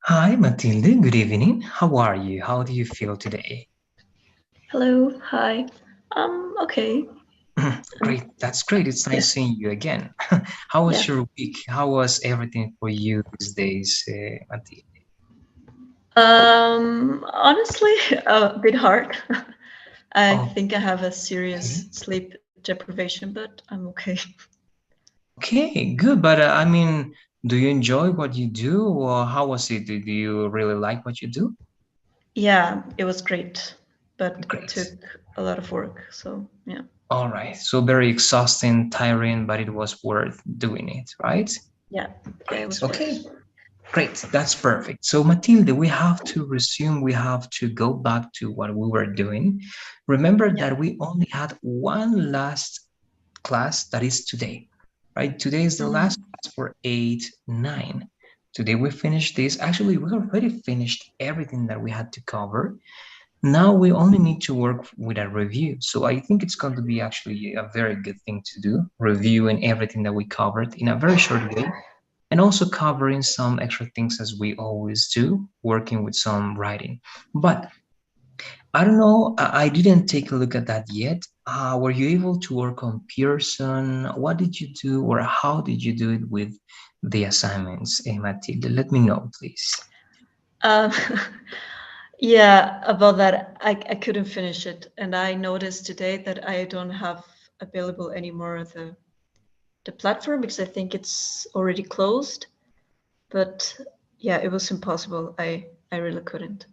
Hi, Matilde. Good evening. How are you? How do you feel today? Hello, hi. Okay. Great. That's great. It's Yeah. nice seeing you again. How was Yeah. your week? How was everything for you these days, Matilde? Honestly, a bit hard. I think I have a serious Okay. sleep deprivation, but I'm okay. Okay, good. But I mean, do you enjoy what you do, or how was it? Do you really like what you do? Yeah, it was great, but it Great. took a lot of work. So, yeah. All right. So very exhausting, tiring, but it was worth doing it, right? Yeah. Yeah, it Great. was worth Okay. it. Great, that's perfect. So, Matilde, we have to resume, we have to go back to what we were doing. Remember Yeah. that we only had one last class that is today, right? Today is the Mm. last class for 8, 9. Today we finished this. Actually, we already finished everything that we had to cover. Now we only need to work with a review. So I think it's going to be actually a very good thing to do, reviewing everything that we covered in a very short way and also covering some extra things as we always do, working with some writing. But I don't know, I didn't take a look at that yet. Were you able to work on Pearson? What did you do, or how did you do it with the assignments, Matilde? Let me know, please. Um, yeah, about that, I couldn't finish it. And I noticed today that I don't have available anymore the platform because I think it's already closed. But yeah, it was impossible. I really couldn't.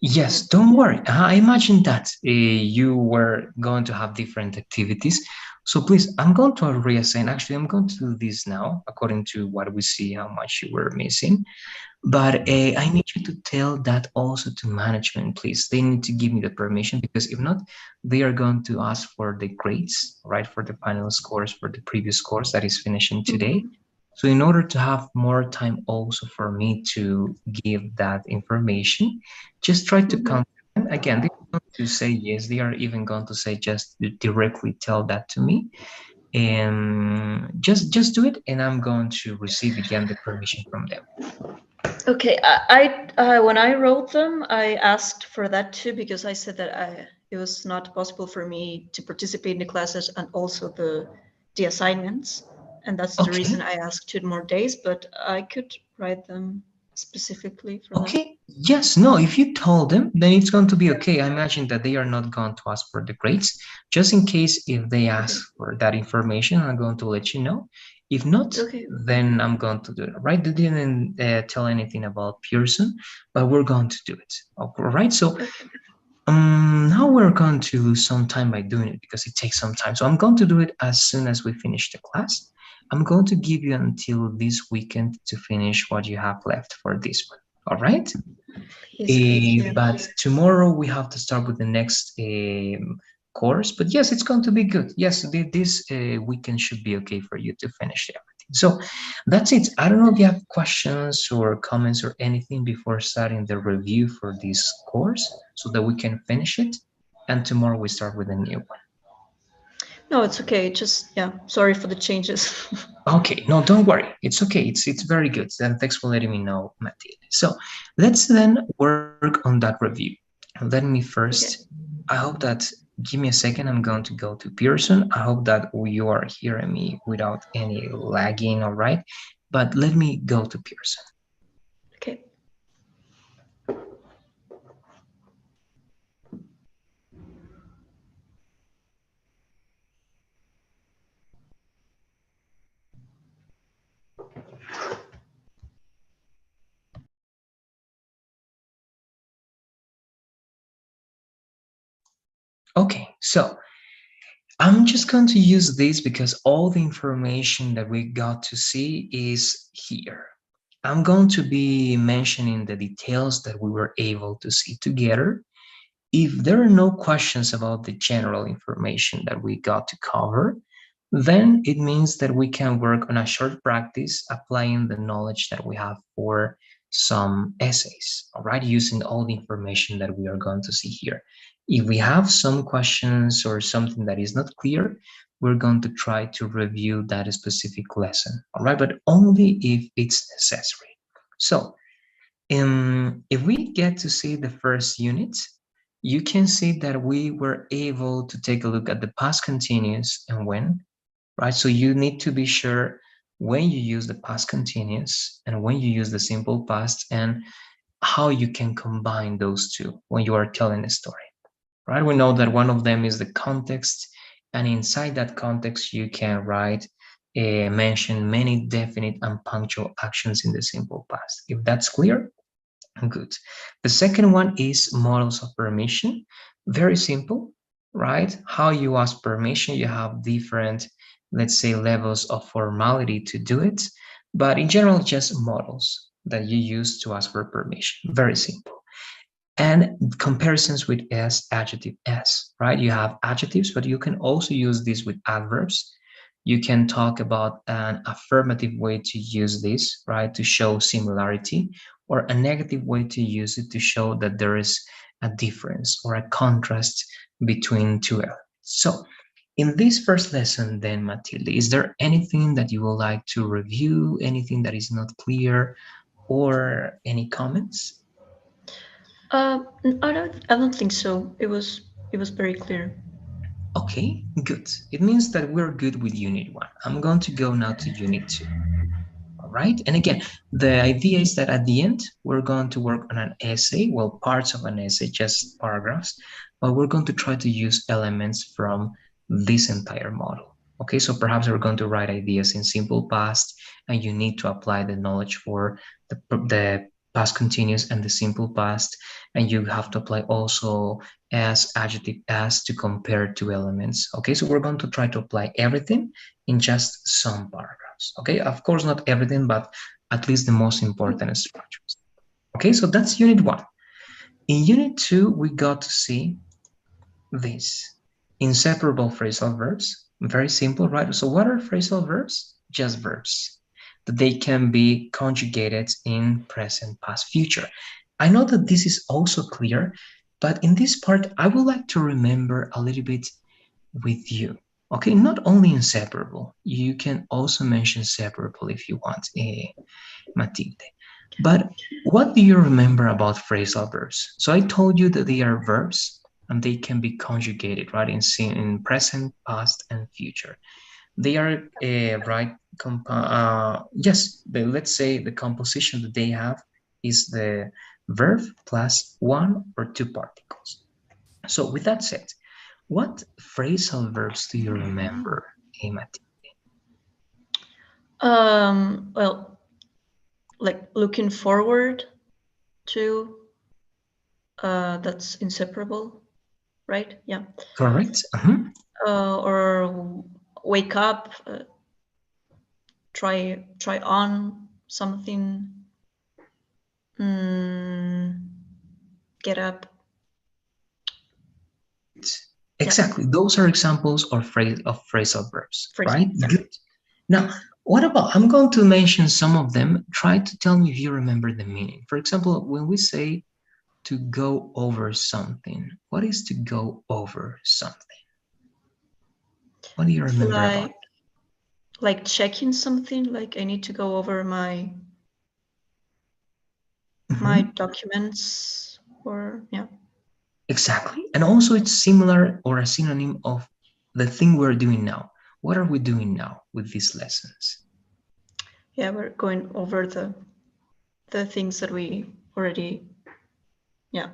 Yes, Yeah. don't worry. I imagine that you were going to have different activities. So please, I'm going to reassign. Actually, I'm going to do this now according to what we see, how much you were missing. But I need you to tell that also to management, please. They need to give me the permission because if not, they are going to ask for the grades, right, for the final scores for the previous course that is finishing today. Mhm. So in order to have more time also for me to give that information, just try to Mhm. contact them. Again, they're going to say yes. They are even going to say just directly tell that to me. And just do it, and I'm going to receive again the permission from them. Okay, I when I wrote them, I asked for that too because I said that it was not possible for me to participate in the classes and also the assignments, and that's the Okay. reason I asked 2 more days. But I could write them specifically for that. Okay, yes, no, if you told them, then it's going to be okay. I imagine that they are not going to ask for the grades. Just in case if they ask Okay. for that information, I'm going to let you know. If not, Okay. then I'm going to do it. Right? They didn't tell anything about Pearson, but we're going to do it. All right. So Okay. now we're going to lose some time by doing it because it takes some time. So I'm going to do it as soon as we finish the class. I'm going to give you until this weekend to finish what you have left for this one. All right? Please, thank you. But tomorrow we have to start with the next course. But yes, it's going to be good. Yes, this weekend should be okay for you to finish everything. So that's it. I don't know if you have questions or comments or anything before starting the review for this course so that we can finish it. And tomorrow we start with a new one. No, it's okay. Just yeah, sorry for the changes. Okay, no, don't worry. It's okay. It's very good. Then thanks for letting me know, Matilde. So let's then work on that review. Let me first. Okay. I hope that. Give me a second. I'm going to go to Pearson. I hope that you are hearing me without any lagging. All right, but let me go to Pearson. Okay. Okay, so I'm just going to use this because all the information that we got to see is here. I'm going to be mentioning the details that we were able to see together. If there are no questions about the general information that we got to cover, then it means that we can work on a short practice applying the knowledge that we have for some essays, all right, using all the information that we are going to see here. If we have some questions or something that is not clear, we're going to try to review that specific lesson, all right, but only if it's necessary. So, If we get to see the first unit, you can see that we were able to take a look at the past continuous and when, right? So you need to be sure when you use the past continuous and when you use the simple past and how you can combine those two when you are telling a story, right? We know that one of them is the context, and inside that context, you can mention many definite and punctual actions in the simple past. If that's clear, good. The second one is models of permission. Very simple, right? How you ask permission, you have different, let's say, levels of formality to do it. But in general, just models that you use to ask for permission. Very simple. And comparisons with s, adjective s, right? You have adjectives, but you can also use this with adverbs. You can talk about an affirmative way to use this, right, to show similarity, or a negative way to use it to show that there is a difference or a contrast between two elements. So, in this first lesson, then, Matilde, is there anything that you would like to review, anything that is not clear, or any comments? I don't think so. It was very clear. Okay, good. It means that we're good with Unit 1. I'm going to go now to Unit 2. All right. And again, the idea is that at the end, we're going to work on an essay, well, parts of an essay, just paragraphs, but we're going to try to use elements from this entire model. Okay, so perhaps we're going to write ideas in simple past, and you need to apply the knowledge for the past continuous and the simple past, and you have to apply also as, adjective as, to compare two elements. Okay, so we're going to try to apply everything in just some paragraphs. Okay, of course, not everything, but at least the most important structures. Okay, so that's Unit 1. In Unit 2, we got to see this inseparable phrasal verbs. Very simple, right? So, what are phrasal verbs? Just verbs that they can be conjugated in present, past, future. I know that this is also clear, but in this part, I would like to remember a little bit with you. Okay, not only inseparable, you can also mention separable if you want, Matilde. But what do you remember about phrasal verbs? So I told you that they are verbs and they can be conjugated, right, in present, past, and future. They are yes, let's say the composition that they have is the verb plus one or two particles. So with that said, what phrasal verbs do you remember, Mati? Well, like looking forward to, that's inseparable, right? Yeah. Correct? Or wake up, try on something, get up. Exactly. Those are examples of phrasal verbs, Phrase. right? Yeah. Good. Now, what about, I'm going to mention some of them. Try to tell me if you remember the meaning. For example, when we say to go over something, what is to go over something? What do you remember about it? Like checking something, like I need to go over my documents, or yeah. Exactly. And also it's similar or a synonym of the thing we're doing now. What are we doing now with these lessons? Yeah, we're going over the things that we already, yeah.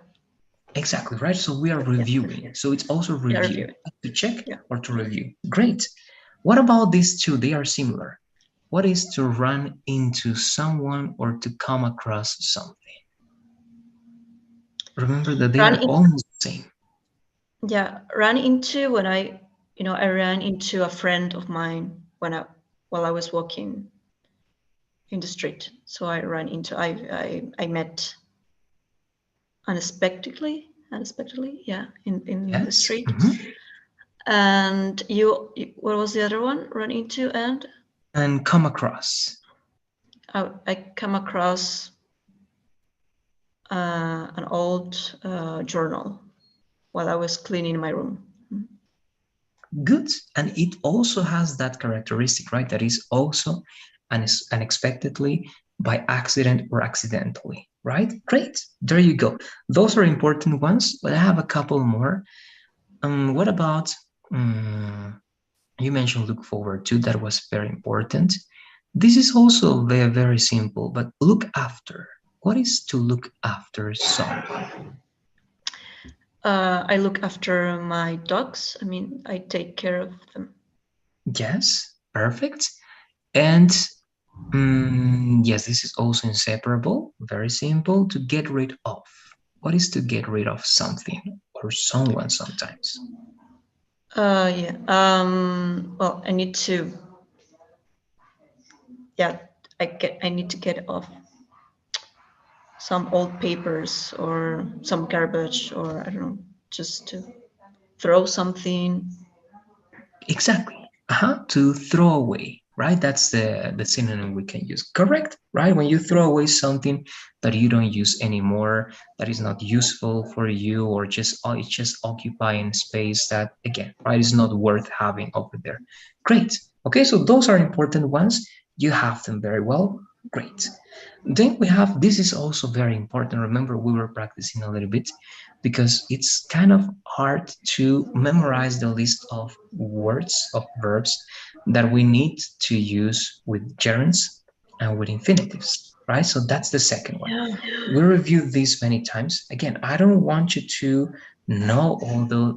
Exactly, right? So we are reviewing. So it's also review. To check or to review. Great. What about these two? They are similar. What is to run into someone or to come across something? Remember that they are almost the same. Yeah, ran into when I ran into a friend of mine while I was walking in the street. So I met unexpectedly, yeah, in the street. And what was the other one? Run into and come across. I come across an old journal while I was cleaning my room. Good. And it also has that characteristic, right? That is also unexpectedly, by accident or accidentally. right? Great. There you go. Those are important ones, but I have a couple more. What about you mentioned look forward to, that was very important. This is also very, very simple, but look after. What is to look after someone? I look after my dogs. I mean, I take care of them. Yes, perfect. And yes, this is also inseparable. Very simple. To get rid of. What is to get rid of something or someone sometimes? Yeah. Well, I need to. Yeah, I need to get off some old papers or some garbage, or I don't know, just to throw something. Exactly. To throw away, right? That's the synonym we can use. Correct, right? When you throw away something that you don't use anymore, that is not useful for you, or just it's just occupying space that again, right, is not worth having over there. Great. Okay, so those are important ones. You have them very well. Great. Then we have, this is also very important. Remember, we were practicing a little bit because it's kind of hard to memorize the list of words, of verbs that we need to use with gerunds and with infinitives, right? So that's the second one. Yeah. We reviewed this many times. Again, I don't want you to know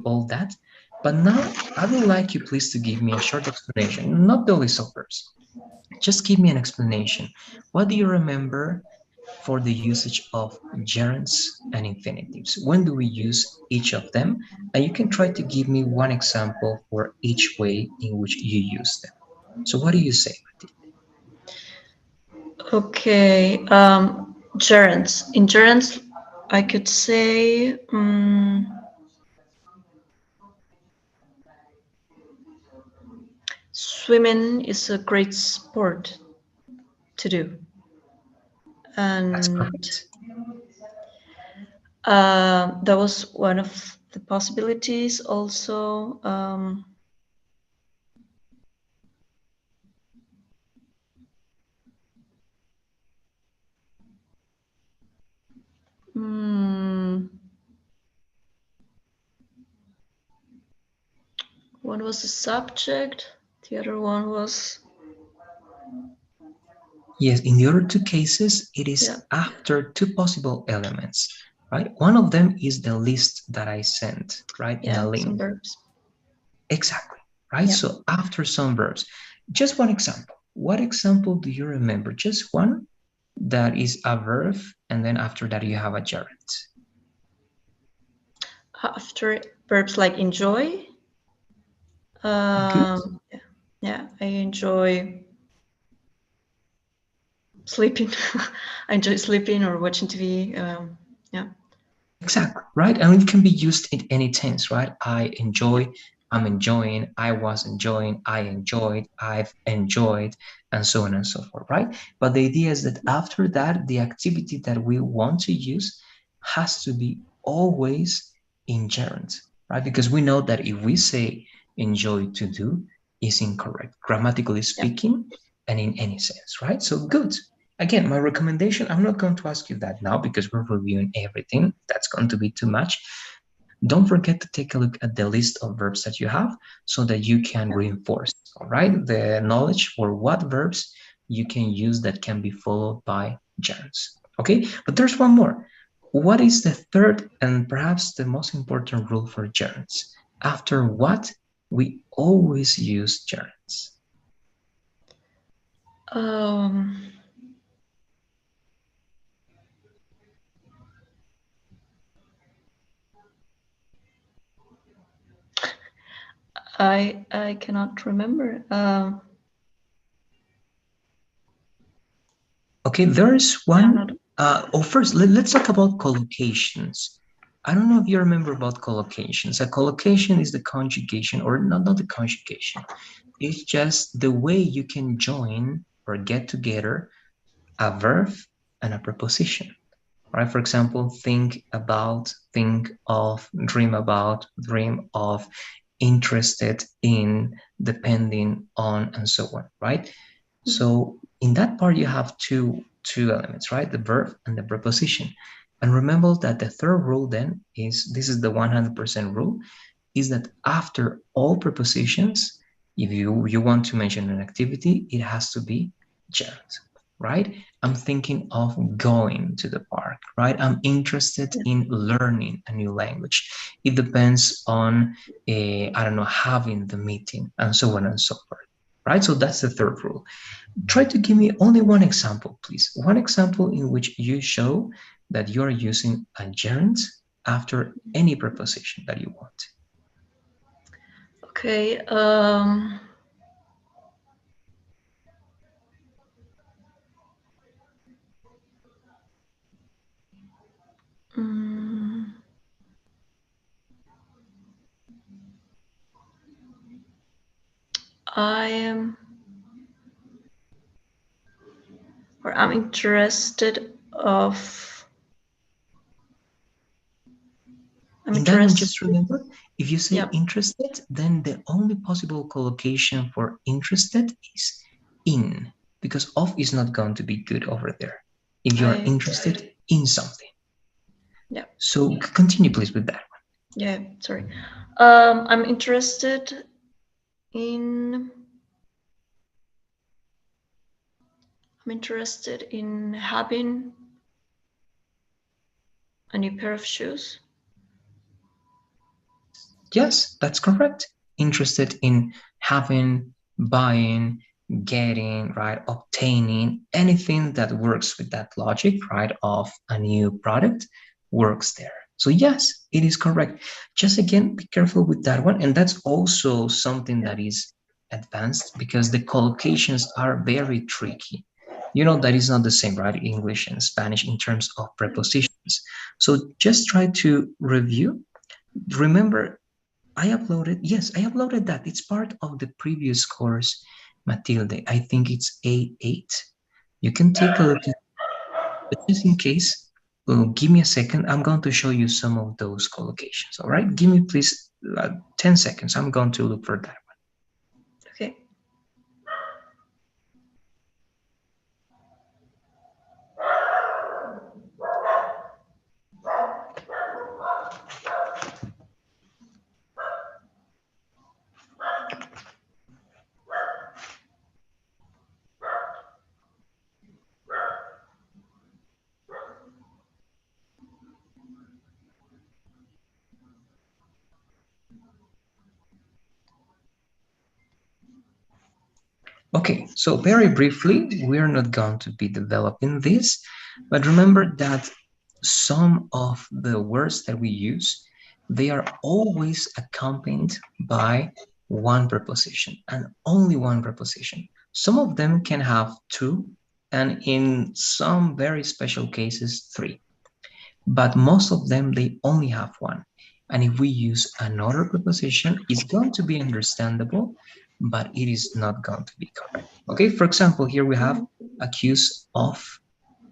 all that, but now I would like you please to give me a short explanation, not the list of verbs. Just give me an explanation. What do you remember for the usage of gerunds and infinitives? When do we use each of them? And you can try to give me one example for each way in which you use them. So what do you say, Mati? Okay. Gerunds. In gerunds, I could say swimming is a great sport to do, That's and perfect. that was one of the possibilities. Also, mm, one was the subject. The other one was Yes, in the other two cases, it yeah, is after two possible elements, right? One of them is the list that I sent, right, in a yeah, some link. verbs. Exactly, right? Yeah. So after some verbs, just one example. What example do you remember? Just one that is a verb, and then after that you have a gerund. After verbs like enjoy. Good. Yeah, yeah, I enjoy sleeping. I enjoy sleeping or watching TV. Yeah, Exactly, right? And it can be used in any tense, right? I yeah, enjoy, I'm enjoying, I was enjoying, I enjoyed, I've enjoyed, and so on and so forth, right? But the idea is that after that, the activity that we want to use has to be always in gerund, right? Because we know that if we say enjoy to do is incorrect, grammatically yeah. speaking, and in any sense, right? So good. Again, my recommendation, I'm not going to ask you that now because we're reviewing everything. That's going to be too much. Don't forget to take a look at the list of verbs that you have so that you can reinforce, all right, the knowledge for what verbs you can use that can be followed by gerunds. Okay, but there's one more. What is the third and perhaps the most important rule for gerunds? After what we always use gerunds. Um, I cannot remember. Okay, there's Yeah, one. not. First, let's talk about collocations. I don't know if you remember about collocations. A collocation is the conjugation, or not the conjugation. It's just the way you can join or get together a verb and a preposition. Right? For example, think about, think of, dream of, interested in, depending on, and so on. Right? So in that part, you have two two elements, right? The verb and the preposition. And remember that the third rule then is, this is the 100% rule, is that after all prepositions, if you want to mention an activity, it has to be gerund, right? I'm thinking of going to the park, right? I'm interested Yeah. in learning a new language. It depends on, I don't know, having the meeting and so on and so forth, right? So that's the third rule. Try to give me only one example, please. One example in which you show that you're using a gerund after any preposition that you want. Okay. mm, I am, or I'm interested of, I'm In that one, interested. just remember, if you say Yeah. interested, then the only possible collocation for interested is in, because of is not going to be good over there if you are I. interested in something. Yeah. So continue, please, with that. Yeah. Sorry. I'm interested in. I'm interested in having a new pair of shoes. Yes, that's correct. Interested in having, buying, getting, right, obtaining, anything that works with that logic, right, of a new product works there. So yes, it is correct. Just again, be careful with that one. And that's also something Yeah. that is advanced because the collocations are very tricky. You know, that is not the same, right? English and Spanish in terms of prepositions. So just try to review. Remember, I uploaded, yes, I uploaded that. It's part of the previous course, Matilde. I think it's A8. You can take a look at it, but just in case, give me a second. I'm going to show you some of those collocations, all right? Give me, please, 10 seconds. I'm going to look for that. Okay. Okay, so very briefly, we're not going to be developing this, but remember that some of the words that we use, they are always accompanied by one preposition and only one preposition. Some of them can have two, and in some very special cases, three, but most of them they only have one. And if we use another preposition, it's going to be understandable, but it is not going to be correct. Okay, for example, here we have Mhm. accuse of,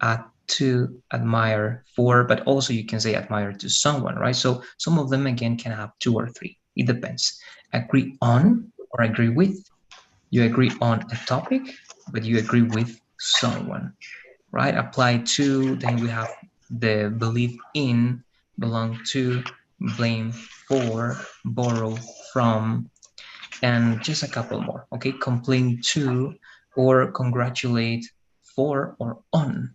at, to, admire, for, but also you can say admire to someone, right? So some of them again can have two or three. It depends. Agree on or agree with. You agree on a topic, but you agree with someone, right? Apply to, then we have the believe in, belong to, blame for, borrow from, and just a couple more, okay? Complain to or congratulate for or on,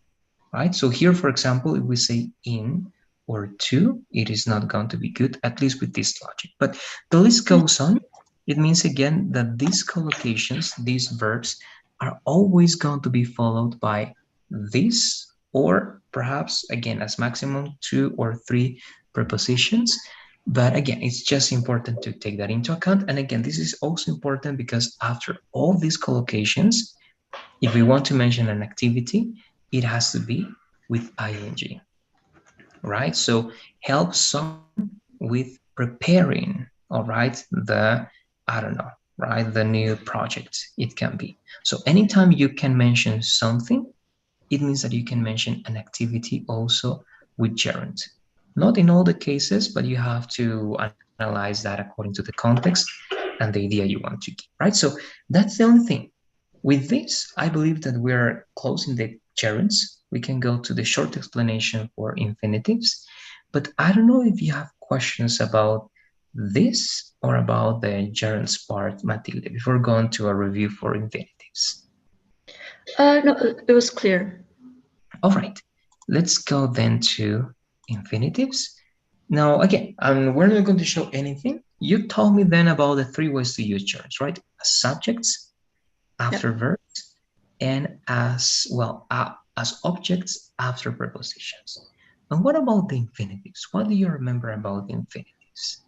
right? So here, for example, if we say in or to, it is not going to be good, at least with this logic. But the list goes on. It means again that these collocations, these verbs, are always going to be followed by this, or perhaps again as maximum two or three prepositions. But again, it's just important to take that into account. And again, this is also important because after all these collocations, if we want to mention an activity, it has to be with ing, right? So help someone with preparing, all right, the, I don't know, right, the new project it can be. So anytime you can mention something, it means that you can mention an activity also with gerund. Not in all the cases, but you have to analyze that according to the context and the idea you want to give, right? So that's the only thing. With this, I believe that we're closing gerunds. We can go to the short explanation for infinitives. But I don't know if you have questions about this or about the gerunds part, Matilde, before going to a review for infinitives. No, it was clear. All right, let's go then to infinitives. Now, again, we're not going to show anything. You told me then about the three ways to use gerunds, right? As subjects, after Yeah. verbs, and as well as objects after prepositions. And what about the infinitives? What do you remember about the infinitives?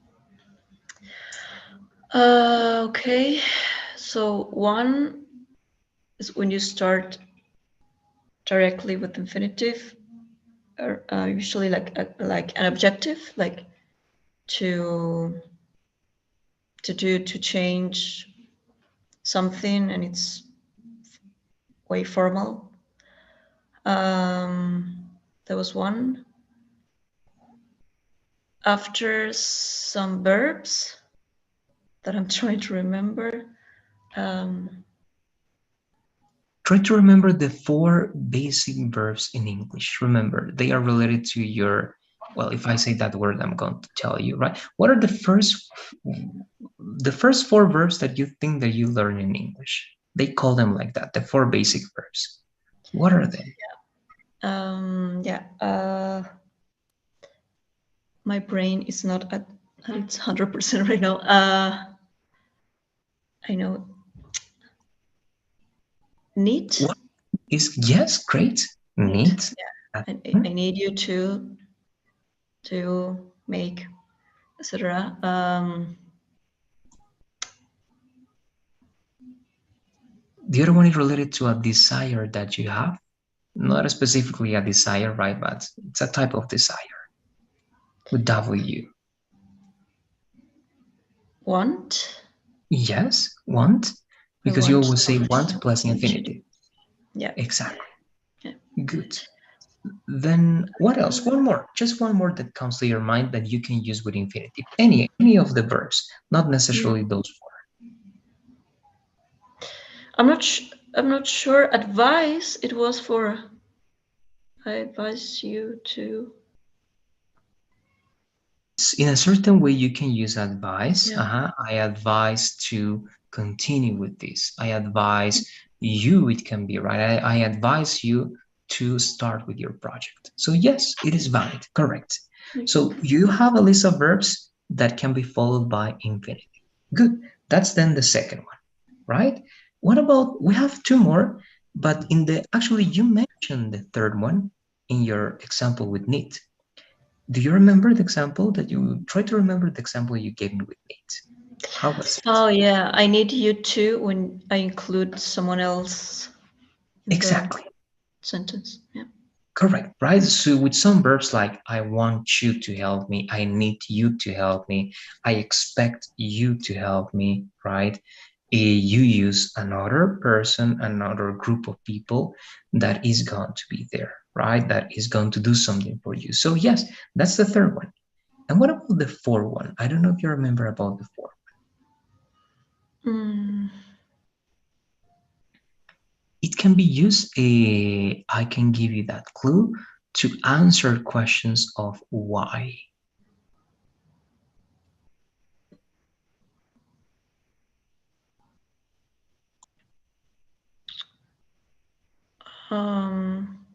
Okay. So one is when you start directly with infinitive, or usually like an objective, like to to change something, and it's way formal. There was one after some verbs that I'm trying to remember. Um, Try to remember the four basic verbs in English. Remember, they are related to your, well, if I say that word, I'm going to tell you, right? What are the first four verbs that you think that you learn in English? They call them like that, the four basic verbs. What are they? yeah. My brain is not at its 100% right now. I know. Need. What is, yes, great, Need. neat. Yeah. I need you to make, etc. The other one is related to a desire that you have, not specifically a desire, right? But it's a type of desire with W. Want. Yes, want, I because you want. always say want plus Want you to. infinitive. Yeah. Exactly. Yeah. Good. Then what else? One more, just one more that comes to your mind that you can use with infinitive. Any of the verbs, not necessarily those four. I'm not. I'm not sure. Advice. It was for. I advise you to. In a certain way, you can use advice. Yeah. I advise to continue with this. I advise you, it can be, right? I advise you to start with your project. So yes, it is valid, correct. So you have a list of verbs that can be followed by infinitive. Good. That's then the second one, right? What about, we have two more, but actually you mentioned the third one in your example with need. Do you remember the example that you try to remember the example you gave me with Nate? How was it? Oh yeah, I need you to when I include someone else in the Exactly. sentence. Yeah. Correct, right? So with some verbs like I want you to help me, I need you to help me, I expect you to help me, right? You use another person, another group of people that is going to be there, right? That is going to do something for you. So yes, that's the third one. And what about the fourth one? I don't know if you remember about the fourth. Mm, It can be used, I can give you that clue, to answer questions of why. um,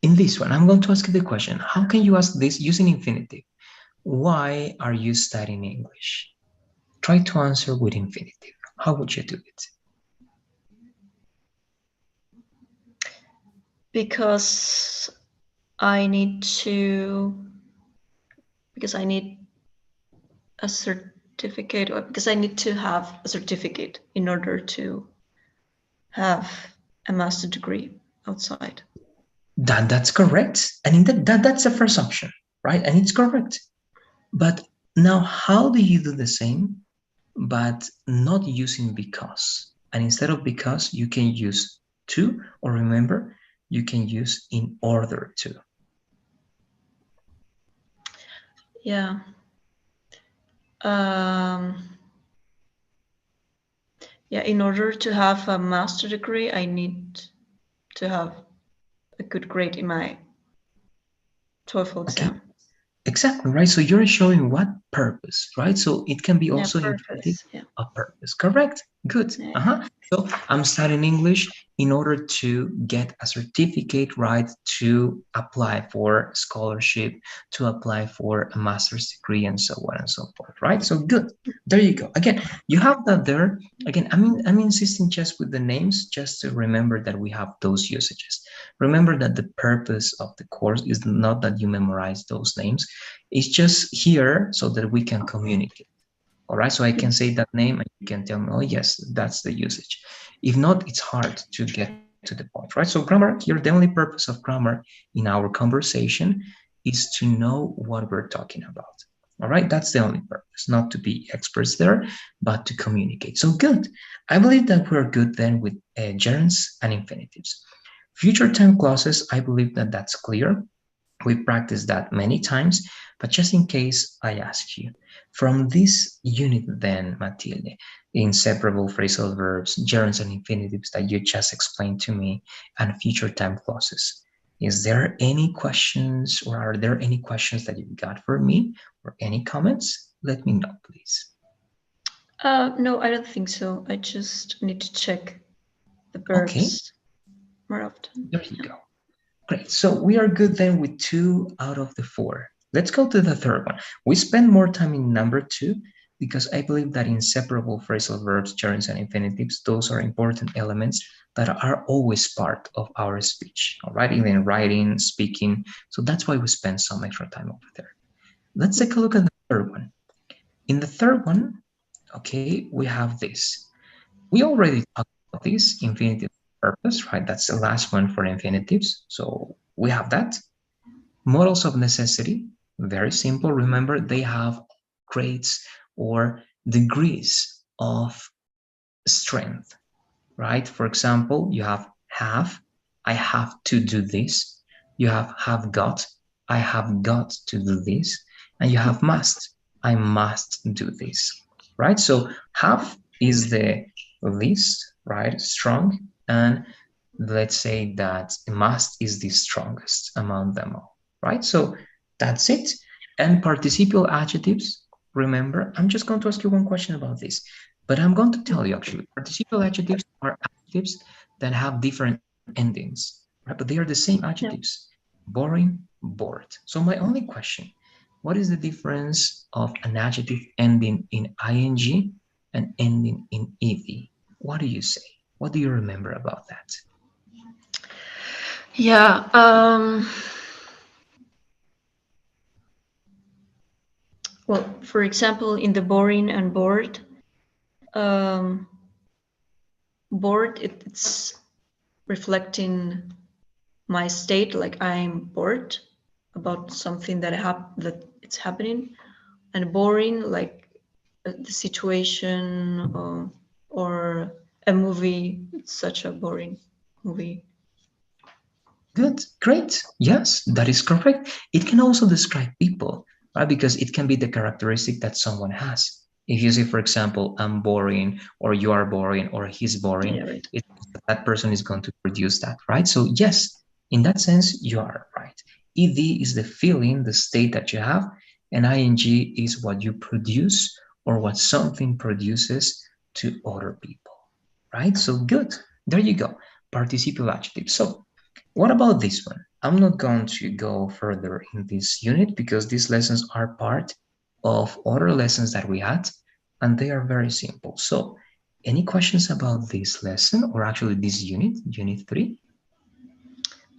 In this one, I'm going to ask you the question, how can you ask this using infinitive? Why are you studying English? Try to answer with infinitive. How would you do it? because I need to because I need a certificate, or because I need to have a certificate in order to have a master degree outside. That's correct. And in that's the first option, right? And it's correct. But now, how do you do the same, but not using because? And instead of because, you can use to, or remember, you can use in order to. Yeah. Um, yeah, in order to have a master degree, I need to have a good grade in my TOEFL Okay, exam. exactly, right? So you're showing what purpose, right? So it can be Yeah, also infinitive purpose. Yeah. of purpose. Correct. Good. Yeah. Uh-huh. So I'm studying English in order to get a certificate, right? To apply for scholarship, to apply for a master's degree, and so on and so forth, right? So good. There you go. Again, you have that there. Again, I'm insisting just with the names, just to remember that we have those usages. Remember that the purpose of the course is not that you memorize those names. It's just here so that we can communicate. All right, so I can say that name and you can tell me, oh, yes, that's the usage. If not, it's hard to get to the point, right? So grammar, here, the only purpose of grammar in our conversation is to know what we're talking about. All right, that's the only purpose, not to be experts there, but to communicate. So good. I believe that we're good then with gerunds and infinitives. Future time clauses, I believe that that's clear. We practiced that many times, but just in case I ask you, from this unit then, Matilde, the inseparable phrasal verbs, gerunds and infinitives that you just explained to me, and future time clauses, is there any questions or are there any questions that you've got for me or any comments? Let me know, please. No, I don't think so. I just need to check the Okay, verbs more often. there you Yeah. go. Great. So we are good then with 2 out of the 4. Let's go to the third one. We spend more time in number 2 because I believe that inseparable phrasal verbs, gerunds, and infinitives, those are important elements that are always part of our speech, all right? Even writing, speaking. So that's why we spend some extra time over there. Let's take a look at the third one. In the third one, okay, we have this. We already talked about this, infinitive purpose, right? That's the last one for infinitives. So we have that. Models of necessity, very simple. Remember, they have grades or degrees of strength, right? For example, you have, I have to do this. You have got, I have got to do this. And you have must, I must do this, right? So have is the least, right? Strong. And let's say that must is the strongest among them all, right? So that's it. And participial adjectives, remember, I'm just going to ask you one question about this, but I'm going to tell you actually, participial adjectives are adjectives that have different endings, right? But they are the same Yeah. adjectives. Boring, bored. So my only question, what is the difference of an adjective ending in ing and ending in ed? What do you say? What do you remember about that? Yeah. Well, for example, in the boring and bored, um, bored, it's reflecting my state, like I'm bored about something that it's happening, and boring, like the situation, or a movie. It's such a boring movie. Good, great. Yes, that is correct. It can also describe people, right? Because it can be the characteristic that someone has. If you say, for example, I'm boring, or you are boring, or he's boring, Yeah, right. it that person is going to produce that, right? So yes, in that sense, you are right. Ed is the feeling, the state that you have, and ing is what you produce or what something produces to other people, right? So good. There you go. Participial adjective. So what about this one? I'm not going to go further in this unit because these lessons are part of other lessons that we had, and they are very simple. So, any questions about this lesson or actually this unit, unit 3?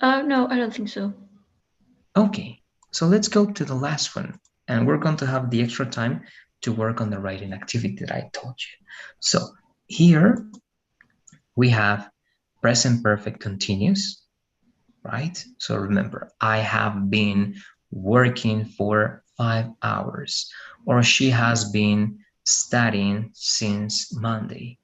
No, I don't think so. Okay, so let's go to the last one, and we're going to have the extra time to work on the writing activity that I told you. So, here we have present perfect continuous, right? So remember, I have been working for 5 hours, or she has been studying since Monday,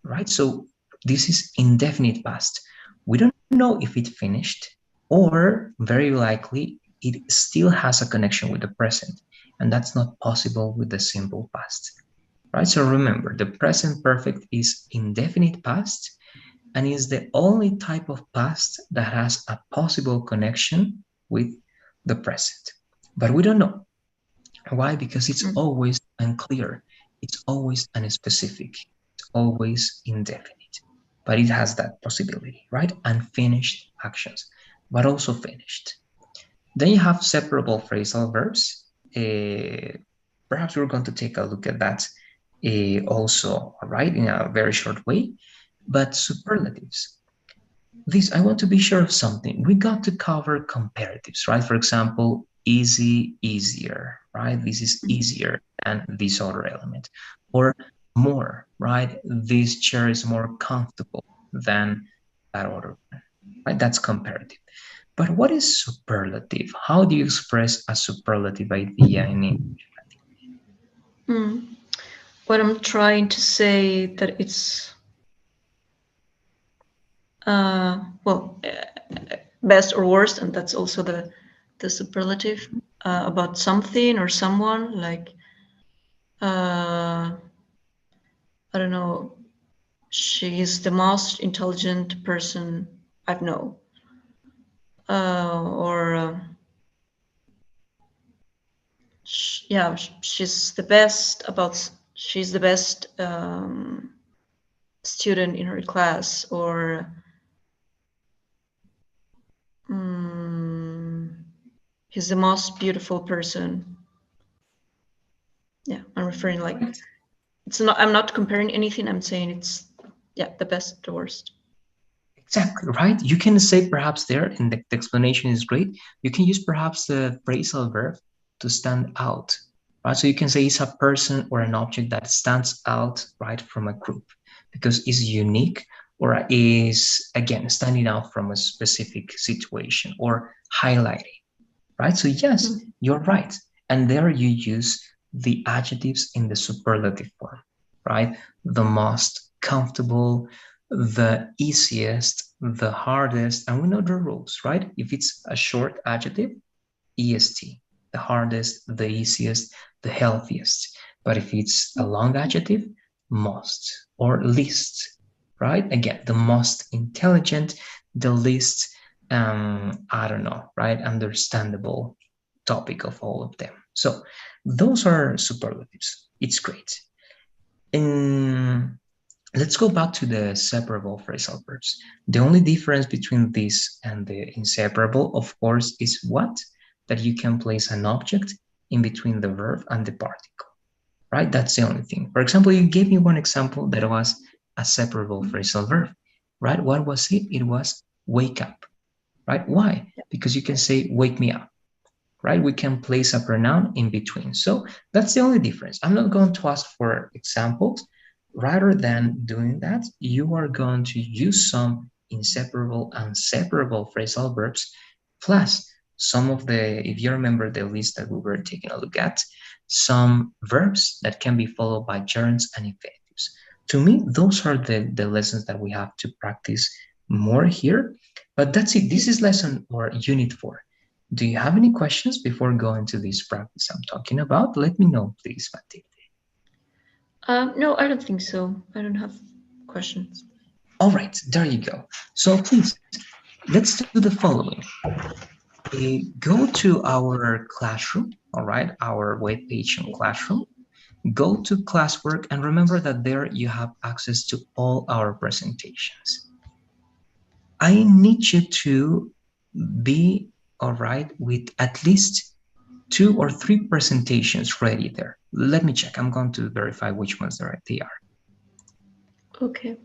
right? So this is indefinite past. We don't know if it finished, or very likely it still has a connection with the present. and that's not possible with the simple past, right? So remember, the present perfect is indefinite past and is the only type of past that has a possible connection with the present. But we don't know. Why? Because it's Mm. always unclear, it's always unspecific, it's always indefinite. But it has that possibility, right? Unfinished actions, but also finished. Then you have separable phrasal verbs. Perhaps we're going to take a look at that also, right, in a very short way. But superlatives, this, I want to be sure of something. We got to cover comparatives, right? For example, easy, easier, right? This is Mm. easier than this other element. Or more, right? This chair is more comfortable than that other one, right? That's comparative. But what is superlative? How do you express a superlative idea in English? Mm. What I'm trying to say that it's well, best or worst, and that's also the superlative about something or someone. Like I don't know, she is the most intelligent person I've known, or yeah, she's the best about. She's the best student in her class, or mm, he's the most beautiful person. Yeah, I'm referring like Right. it's not. I'm not comparing anything. I'm saying it's yeah the best, the worst. Exactly, right? You can say perhaps there, and the explanation is great. You can use perhaps the phrasal verb to stand out, right? So you can say it's a person or an object that stands out, right, from a group because it's unique or is, again, standing out from a specific situation or highlighting, right? So, yes, Mm. you're right. And there you use the adjectives in the superlative form, right? The most comfortable, the easiest, the hardest. And we know the rules, right? If it's a short adjective, est, the hardest, the easiest, the healthiest. But if it's a long adjective, most or least, right? Again, the most intelligent, the least, I don't know, right? Understandable topic of all of them. So those are superlatives. It's great. And let's go back to the separable phrasal verbs. The only difference between this and the inseparable, of course, is what? That you can place an object in between the verb and the particle, right? That's the only thing. For example, you gave me one example that was a separable phrasal verb, right? What was it? It was wake up, right? Why? Because you can say wake me up, right? We can place a pronoun in between. So that's the only difference. I'm not going to ask for examples. Rather than doing that, you are going to use some inseparable and separable phrasal verbs, plus some of the, if you remember the list that we were taking a look at, some verbs that can be followed by gerunds and infinitives. To me, those are the lessons that we have to practice more here. But that's it. This is lesson or unit 4. Do you have any questions before going to this practice I'm talking about? Let me know, please, Matilde. No, I don't think so. I don't have questions. All right, there you go. So please, let's do the following. Go to our classroom, all right, our webpage on Classroom. Go to classwork and remember that there you have access to all our presentations. I need you to be all right with at least 2 or 3 presentations ready there. Let me check. I'm going to verify which ones they are. Okay.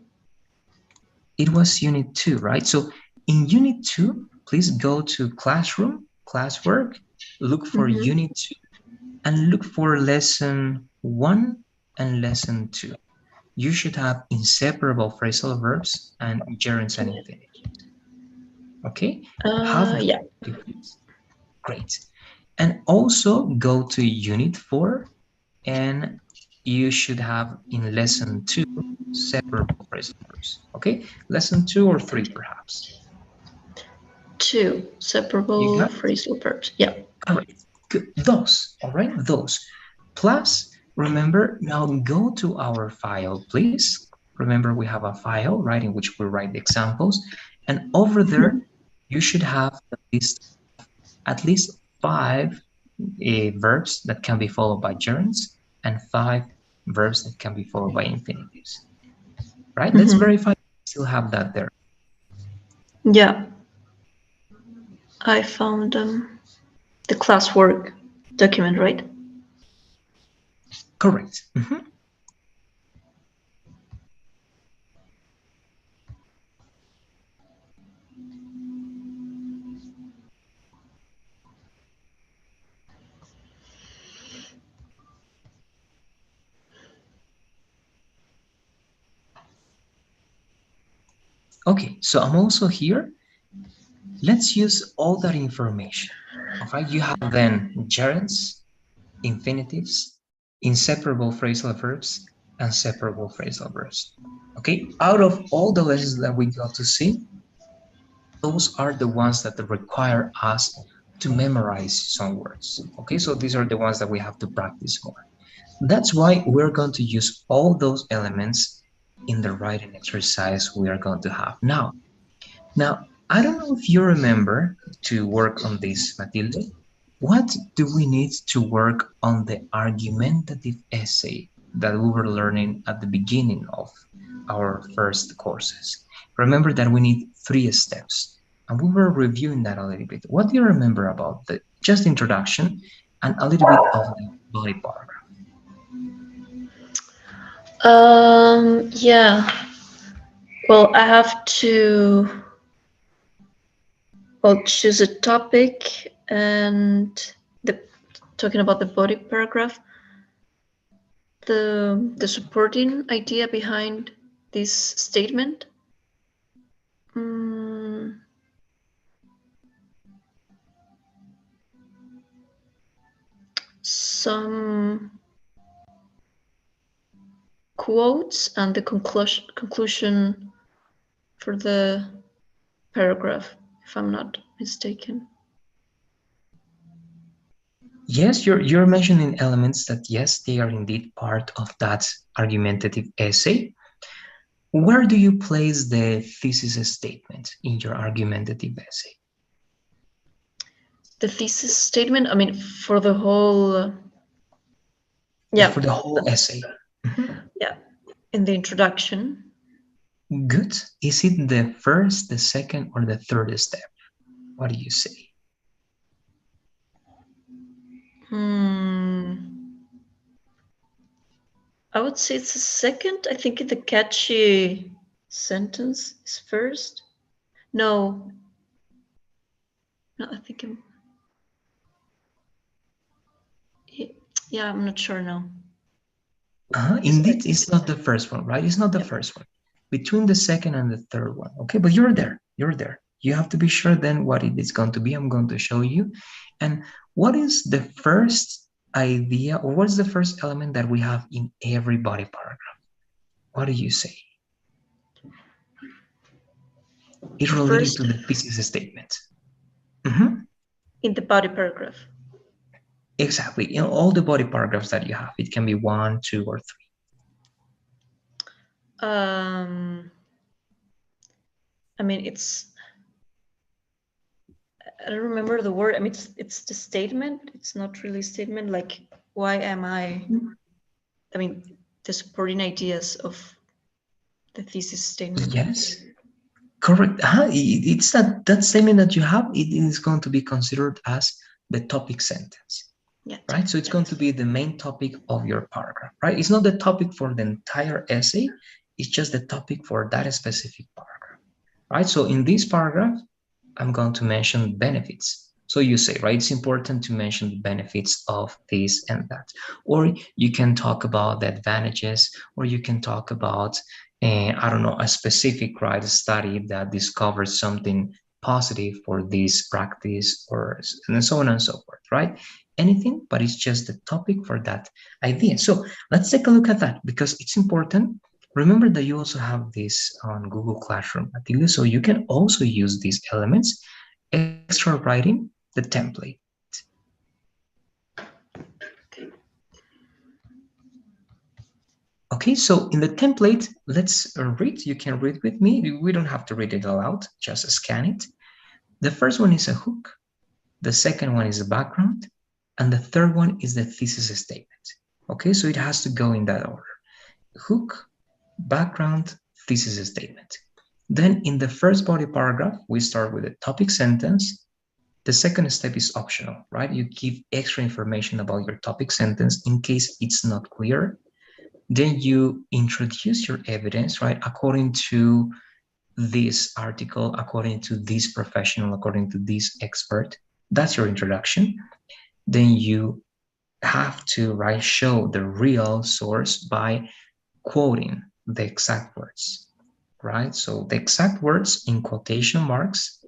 It was unit 2, right? So in unit 2, please go to classroom, classwork, look for Mm-hmm. unit 2, and look for lesson 1 and lesson 2. You should have inseparable phrasal verbs and gerunds and infinitives. Okay? Have Yeah. those. Great. And also go to unit 4 and you should have in lesson 2 separable phrasal verbs. Okay? Lesson 2 or 3 perhaps. Two You separable got it? phrasal verbs. Yeah. Correct. Those, all right, those. Plus, remember, now go to our file, please. Remember, we have a file, right, in which we write the examples. And over there, you should have a list of at least five verbs that can be followed by gerunds and five verbs that can be followed by infinitives, right? Let's Mhm. verify we still have that there. Yeah, I found the classwork document, right? Correct. Mhm. Okay, so I'm also here. Let's use all that information. All right, you have then gerunds, infinitives, inseparable phrasal verbs, and separable phrasal verbs. Okay, out of all the lessons that we got to see, those are the ones that require us to memorize some words. Okay, so these are the ones that we have to practice more. That's why we're going to use all those elements in the writing exercise we are going to have now. Now, I don't know if you remember to work on this, Matilde. What do we need to work on the argumentative essay that we were learning at the beginning of our first courses? Remember that we need three steps, and we were reviewing that a little bit. What do you remember about the just introduction and a little bit of the body paragraph? Yeah. Well, I have to choose a topic and the talking about the body paragraph, the supporting idea behind this statement. Mm, some quotes and the conclusion for the paragraph, if I'm not mistaken. Yes, you're mentioning elements that yes, they are indeed part of that argumentative essay. Where do you place the thesis statement in your argumentative essay? The thesis statement, I mean, for the whole, yeah, For the whole essay. Mhm. yeah, in the introduction. Good. Is it the first, the second, or the third step? What do you say? Hmm. I would say it's a second. I think the catchy sentence is first. No, no, I think yeah, I'm not sure now. Because Indeed, it's not the first one, right? It's not the yeah. first one. Between the second and the third one. Okay, but you're there. You're there. You have to be sure then what it is going to be. I'm going to show you. And what is the first idea or what's the first element that we have in every body paragraph? What do you say? It's The related to first the thesis statement. Mhm. in the body paragraph. Exactly. In all the body paragraphs that you have, it can be one, two, or three. Um, I mean, it's I don't remember the word. I mean, it's the statement. It's not really a statement. Like, why am I? I mean, the supporting ideas of the thesis statement. Yes, correct. It's that statement that you have, it is going to be considered as the topic sentence, Yeah, right? topic So it's going to sentence. be the main topic of your paragraph, right? It's not the topic for the entire essay, it's just the topic for that specific paragraph, right? So in this paragraph, I'm going to mention benefits. So you say, right, it's important to mention the benefits of this and that. Or you can talk about the advantages, or you can talk about, I don't know, a specific, right, study that discovers something positive for this practice, or and so on and so forth, right? Anything, but it's just the topic for that idea. So let's take a look at that because it's important. Remember that you also have this on Google Classroom, Matilde, so you can also use these elements extra writing the template. Okay, so in the template, let's read. You can read with me. We don't have to read it aloud, just scan it. The first one is a hook. The second one is a background. And the third one is the thesis statement. Okay, so it has to go in that order. Hook, background, thesis statement. Then in the first body paragraph, we start with a topic sentence. The second step is optional, right? You give extra information about your topic sentence in case it's not clear. Then you introduce your evidence, right? According to this article, according to this professional, according to this expert. That's your introduction. Then you have to, right, show the real source by quoting the exact words, right? So the exact words in quotation marks,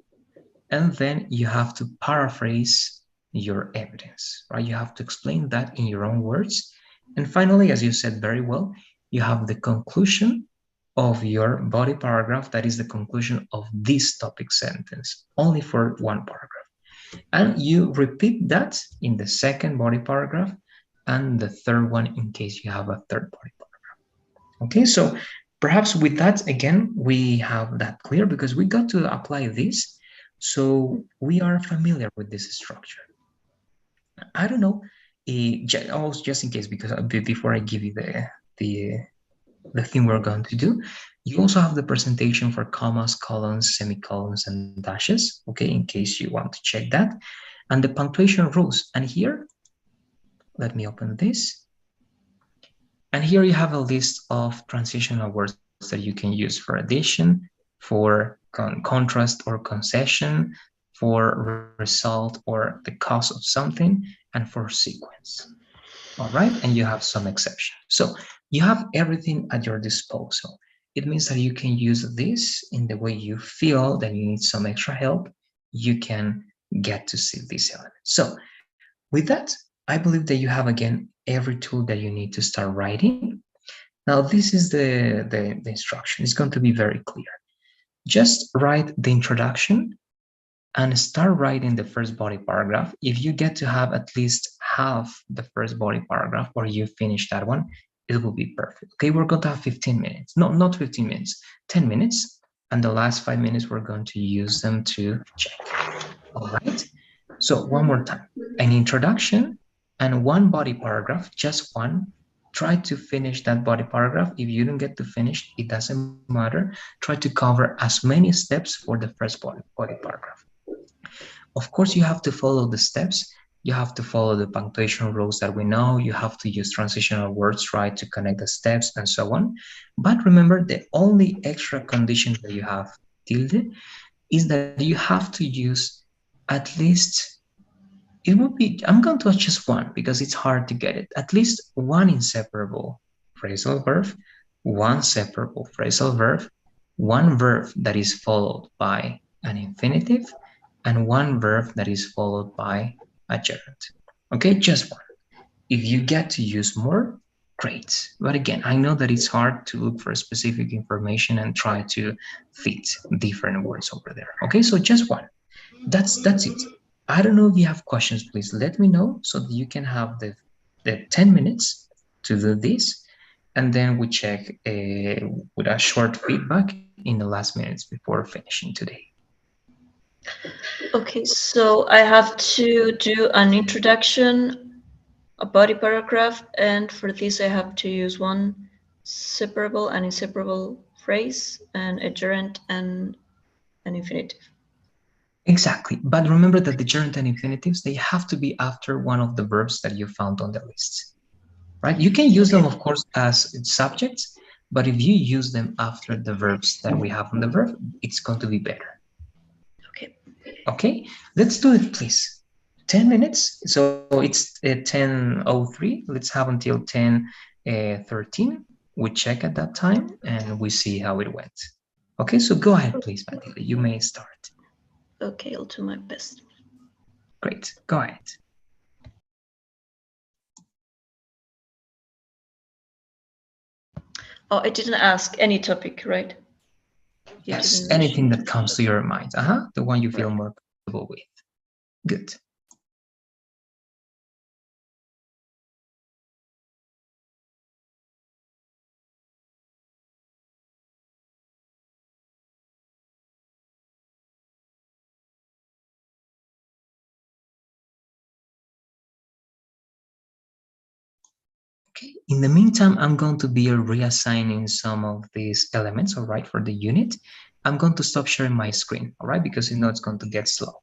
and then you have to paraphrase your evidence, right? You have to explain that in your own words. And finally, as you said very well, you have the conclusion of your body paragraph. That is the conclusion of this topic sentence, only for one paragraph. And you repeat that in the second body paragraph and the third one in case you have a third body paragraph. Okay, so perhaps with that, again, we have that clear because we got to apply this. So we are familiar with this structure. I don't know, also just in case, because before I give you the the thing we're going to do, you also have the presentation for commas, colons, semicolons, and dashes, okay, in case you want to check that, and the punctuation rules. And here, let me open this. And here you have a list of transitional words that you can use for addition, for contrast or concession, for result or the cause of something, and for sequence. All right, and you have some exceptions. So you have everything at your disposal. It means that you can use this in the way you feel that you need some extra help. You can get to see these elements. So with that, I believe that you have again every tool that you need to start writing. Now this is the instruction. It's going to be very clear. Just write the introduction and start writing the first body paragraph. If you get to have at least half the first body paragraph or you finish that one, it will be perfect. Okay, we're going to have 15 minutes. No, not 15 minutes, 10 minutes. And the last 5 minutes, we're going to use them to check. All right. So one more time, an introduction and one body paragraph, just one. Try to finish that body paragraph. If you don't get to finish, it doesn't matter. Try to cover as many steps for the first body paragraph. Of course, you have to follow the steps. You have to follow the punctuation rules that we know. You have to use transitional words, right, to connect the steps and so on. But remember, the only extra condition that you have, tilde, is that you have to use at least, it would be, I'm going to adjust one because it's hard to get it, at least one inseparable phrasal verb, one separable phrasal verb, one verb that is followed by an infinitive, and one verb that is followed by a gerund. Okay, just one. If you get to use more, great. But again, I know that it's hard to look for specific information and try to fit different words over there. Okay, so just one. That's it. I don't know if you have questions, please let me know so that you can have the 10 minutes to do this. And then we check with a short feedback in the last minutes before finishing today. Okay, so I have to do an introduction, a body paragraph, and for this I have to use one separable and inseparable phrase, and a gerund and an infinitive. Exactly. But remember that the gerund and infinitives, they have to be after one of the verbs that you found on the list, right? You can use Okay. them, of course, as subjects, but if you use them after the verbs that we have on the verb, it's going to be better. Okay. Okay, let's do it, please. 10 minutes. So it's 10:03. Let's have until 10:13. We check at that time and we see how it went. Okay, so go ahead, please, Matilda. You may start. Okay, I'll do my best. Great, go ahead. Oh, I didn't ask any topic, right? You Yes, didn't anything mention. that comes to your mind. The one you feel Right. more comfortable with. Good. Okay, in the meantime, I'm going to be reassigning some of these elements, all right, for the unit. I'm going to stop sharing my screen, all right, because you know it's going to get slow.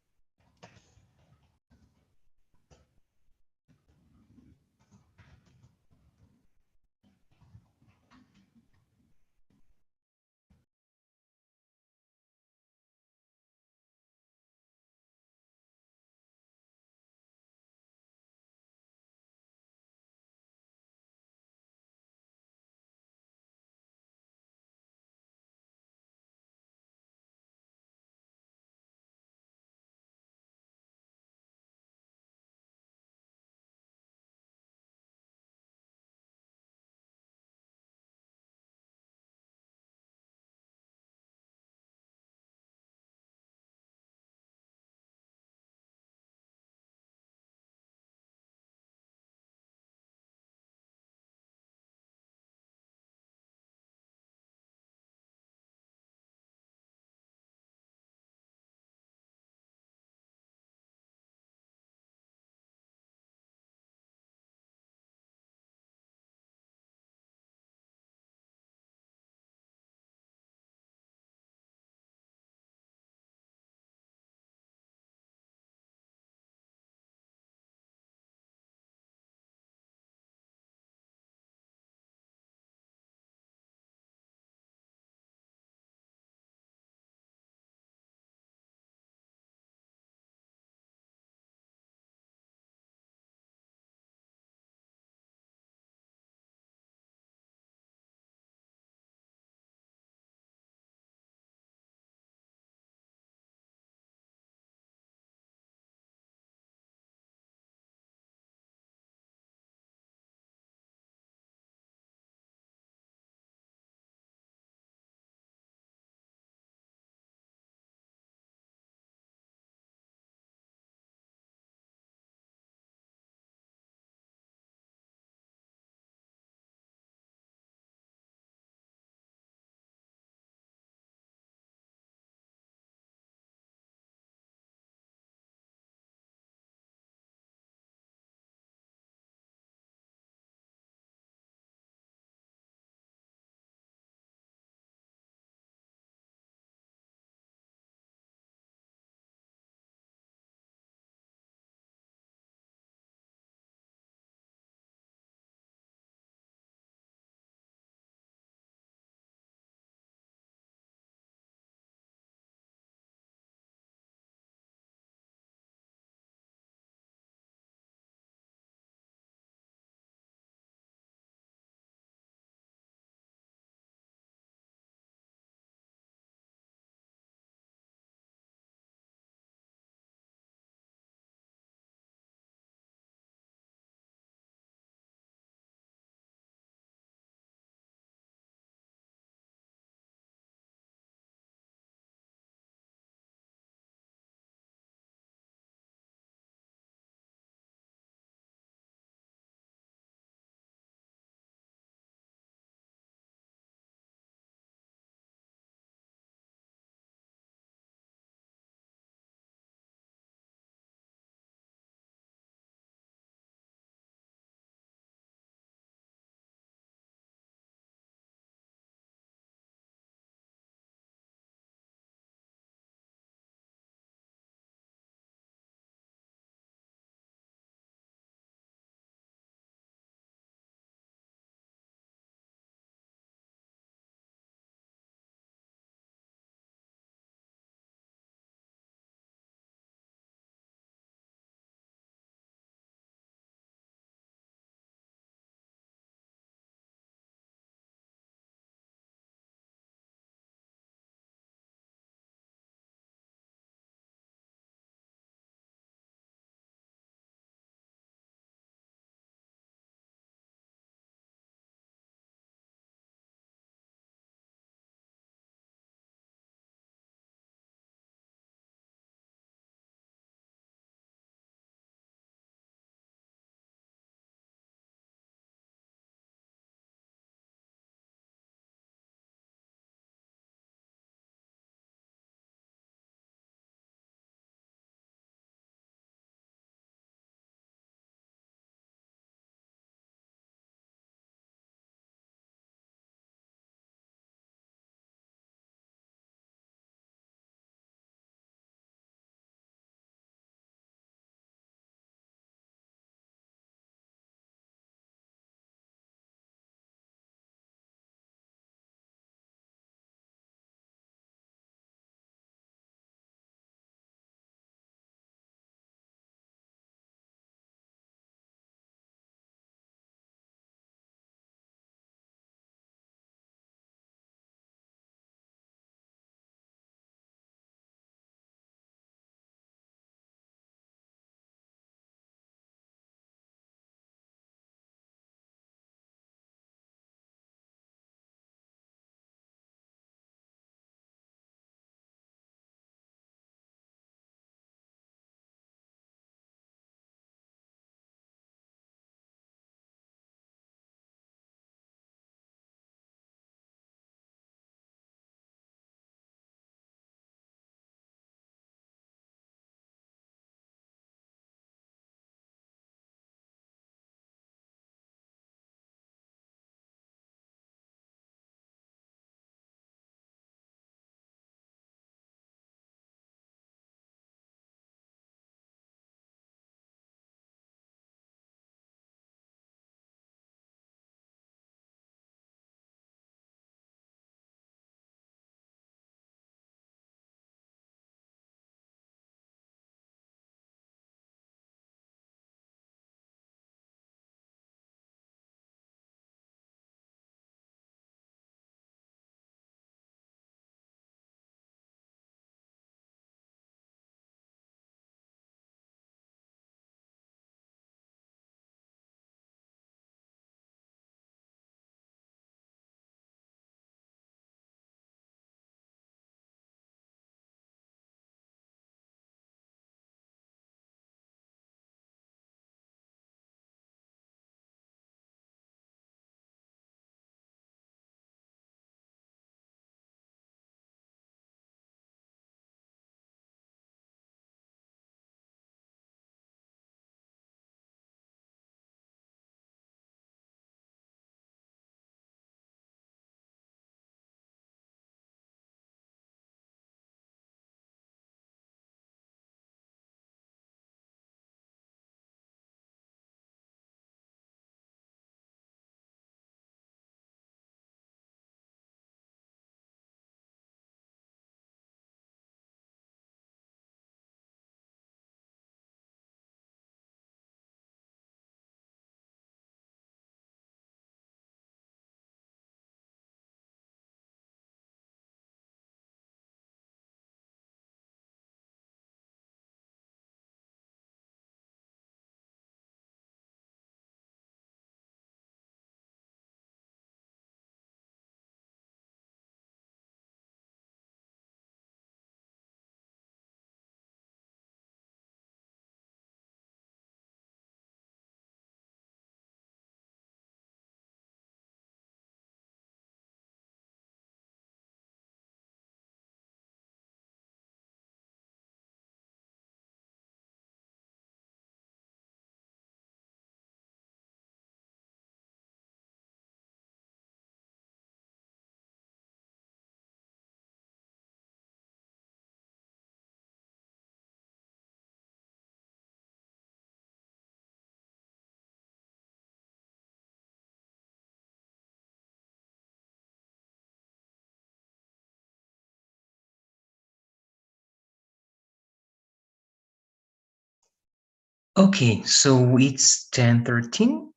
Okay, so it's 10:13.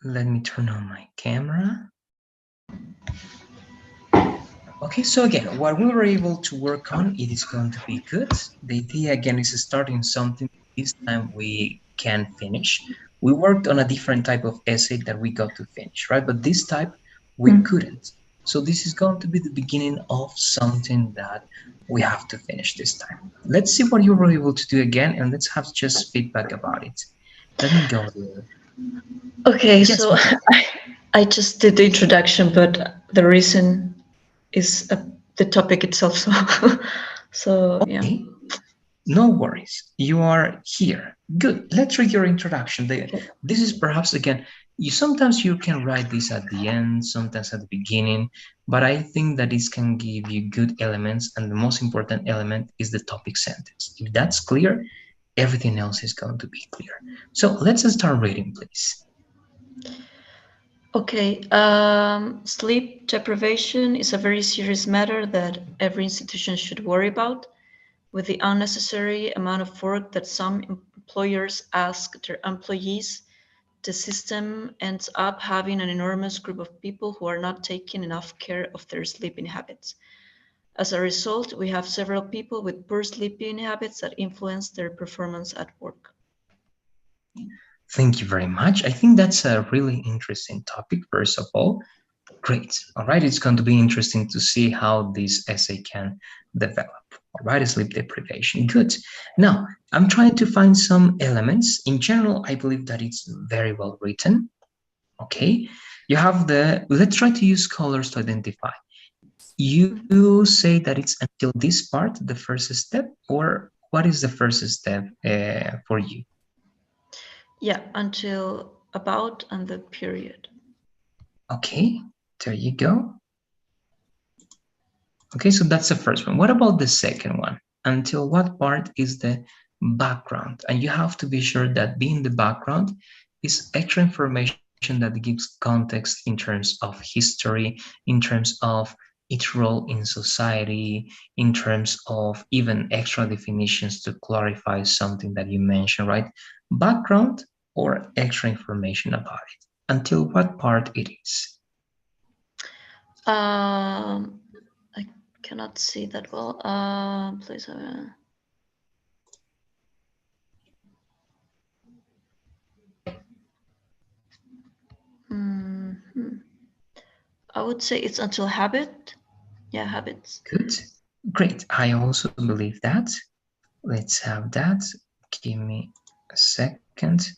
Let me turn on my camera. Okay, so again, what we were able to work on, it is going to be good. The idea again is starting something this time we can finish. We worked on a different type of essay that we got to finish, right? But this type we couldn't. So this is going to be the beginning of something that we have to finish this time. Let's see what you were able to do again, and let's have just feedback about it. Let me go there. Okay, Yes, so go ahead. I just did the introduction, but the reason is the topic itself. So, so yeah. Okay. No worries. You are here. Good. Let's read your introduction. Okay. This is perhaps again, sometimes you can write this at the end, sometimes at the beginning, but I think that this can give you good elements, and the most important element is the topic sentence. If that's clear, everything else is going to be clear. So let's start reading, please. Okay. Sleep deprivation is a very serious matter that every institution should worry about. With the unnecessary amount of work that some employers ask their employees, the system ends up having an enormous group of people who are not taking enough care of their sleeping habits. As a result, we have several people with poor sleeping habits that influence their performance at work. Thank you very much. I think that's a really interesting topic, first of all. Great. All right. It's going to be interesting to see how this essay can develop. All right. Sleep deprivation. Good. Now, I'm trying to find some elements. In general, I believe that it's very well written. Okay. You have let's try to use colors to identify. You say that it's until this part, the first step, or what is the first step for you? Yeah, until about and the period. Okay. There you go. Okay, so that's the first one. What about the second one? Until what part is the background? And you have to be sure that being the background is extra information that gives context in terms of history, in terms of its role in society, in terms of even extra definitions to clarify something that you mentioned, right? Background or extra information about it. Until what part it is. Um, I cannot see that well. Please. Mhm. I would say it's until habit. Yeah, habits. Good. Great. I also believe that. Let's have that. Give me a second.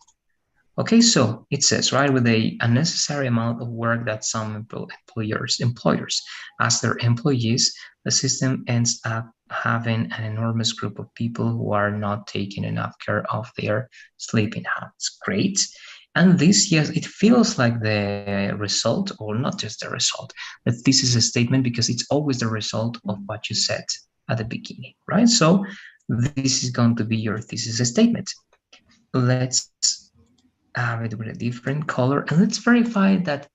Okay, so it says, right, with a unnecessary amount of work that some employers ask their employees, the system ends up having an enormous group of people who are not taking enough care of their sleeping habits. Great. And this, yes, it feels like the result, or not just the result, that this is a statement because it's always the result of what you said at the beginning, right? So this is going to be your thesis statement. Let's have it with a different color, and let's verify that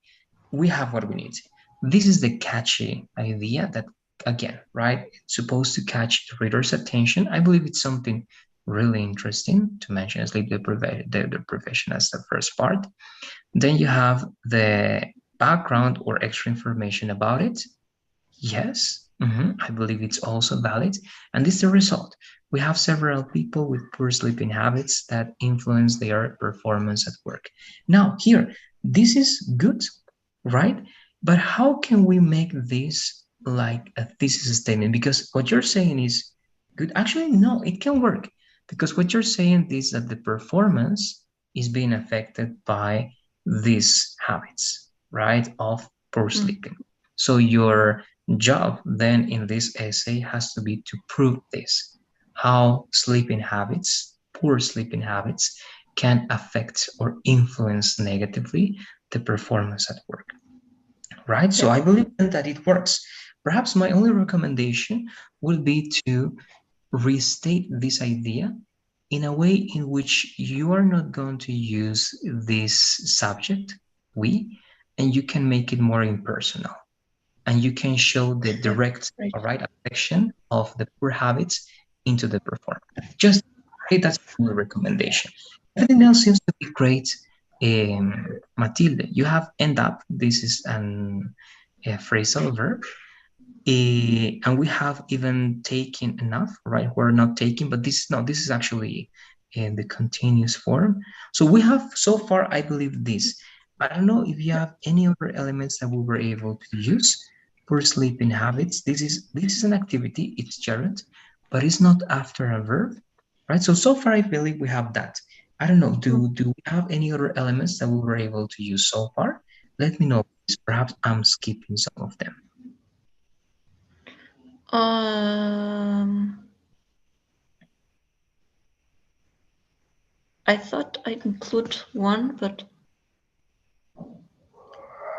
we have what we need. This is the catchy idea that, again, right, it's supposed to catch the reader's attention. I believe it's something really interesting to mention sleep deprivation as the first part. Then you have the background or extra information about it. Yes, I believe it's also valid. And this is the result. We have several people with poor sleeping habits that influence their performance at work. Now, here, this is good, right? But how can we make this like a thesis statement? Because what you're saying is good. Actually, no, it can work. Because what you're saying is that the performance is being affected by these habits, right? Of poor sleeping. So your job then in this essay has to be to prove this, how sleeping habits, poor sleeping habits, can affect or influence negatively the performance at work, right? So I Yes. believe then that it works. Perhaps my only recommendation will be to restate this idea in a way in which you are not going to use this subject, we, and you can make it more impersonal, and you can show the Yeah. direct, Right. all right, affection of the poor habits into the performance. Just Okay, that's my recommendation. Everything else seems to be great. Matilde, you have end up. This is a phrasal verb. And we have even taken enough, right? We're not taking, but this is no, this is actually in the continuous form. So we have so far, I believe this. I don't know if you have any other elements that we were able to use for sleeping habits. This is an activity, it's gerund, but it's not after a verb, right? So far, I believe we have that. I don't know, do we have any other elements that we were able to use so far? Let me know, please. Perhaps I'm skipping some of them. Um, I thought I'd include one, but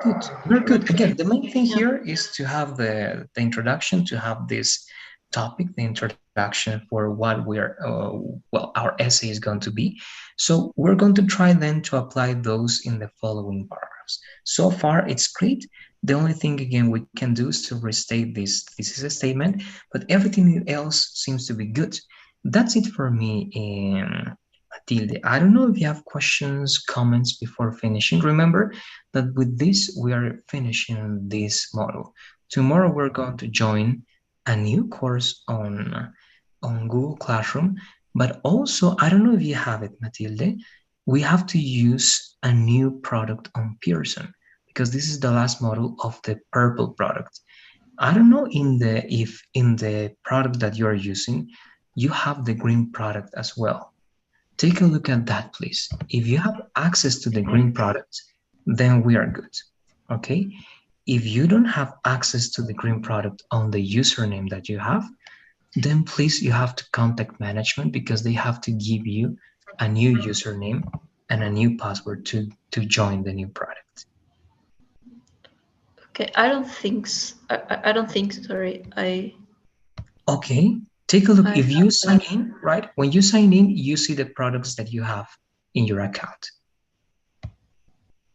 Good, very good. not Again, really. the main thing Yeah. here is to have the introduction, to have this topic, the introduction for what well, our essay is going to be. So we're going to try then to apply those in the following paragraphs. So far, it's great. The only thing again we can do is to restate this. This is a statement, but everything else seems to be good. That's it for me, Matilde. I don't know if you have questions, comments before finishing. Remember that with this we are finishing this model. Tomorrow we're going to join a new course on Google Classroom, but also I don't know if you have it, Matilde. We have to use a new product on Pearson because this is the last model of the purple product. I don't know if in the product that you are using you have the green product as well. Take a look at that, please. If you have access to the green product, then we are good. Okay? If you don't have access to the green product on the username that you have, then please you have to contact management because they have to give you a new username and a new password to join the new product. Okay. I don't think. I don't think. Sorry. Okay? Take a look. I If you have sign that. in, right? When you sign in, you see the products that you have in your account.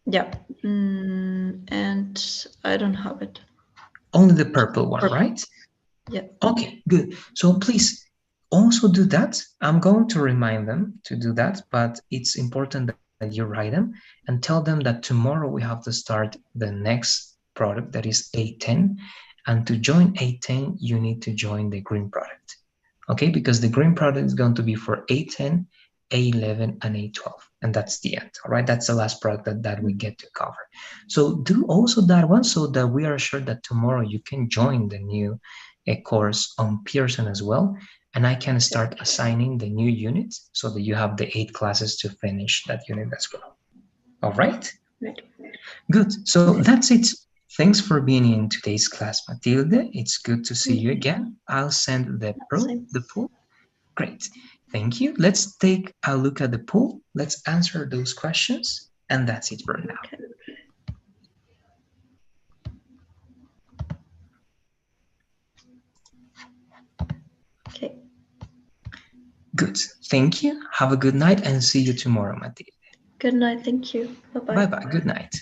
Yeah. And I don't have it. Only the purple one, Purple. right? Yeah. Okay, good. So please also do that. I'm going to remind them to do that, but it's important that you write them and tell them that tomorrow we have to start the next product that is A10. And to join A10, you need to join the green product. Okay, because the green product is going to be for A10, A11, and A12. And that's the end. All right, that's the last product that we get to cover. So do also that one so that we are sure that tomorrow you can join the new a course on Pearson as well. And I can start assigning the new units so that you have the 8 classes to finish that unit as well. All right? Right. Good. So that's it. Thanks for being in today's class, Matilde. It's good to see you again. I'll send Same. the poll. Great. Thank you. Let's take a look at the poll. Let's answer those questions. And that's it for now. Okay. Okay. Good. Thank you. Have a good night and see you tomorrow, Matilde. Good night. Thank you. Bye Bye bye. bye. Good night.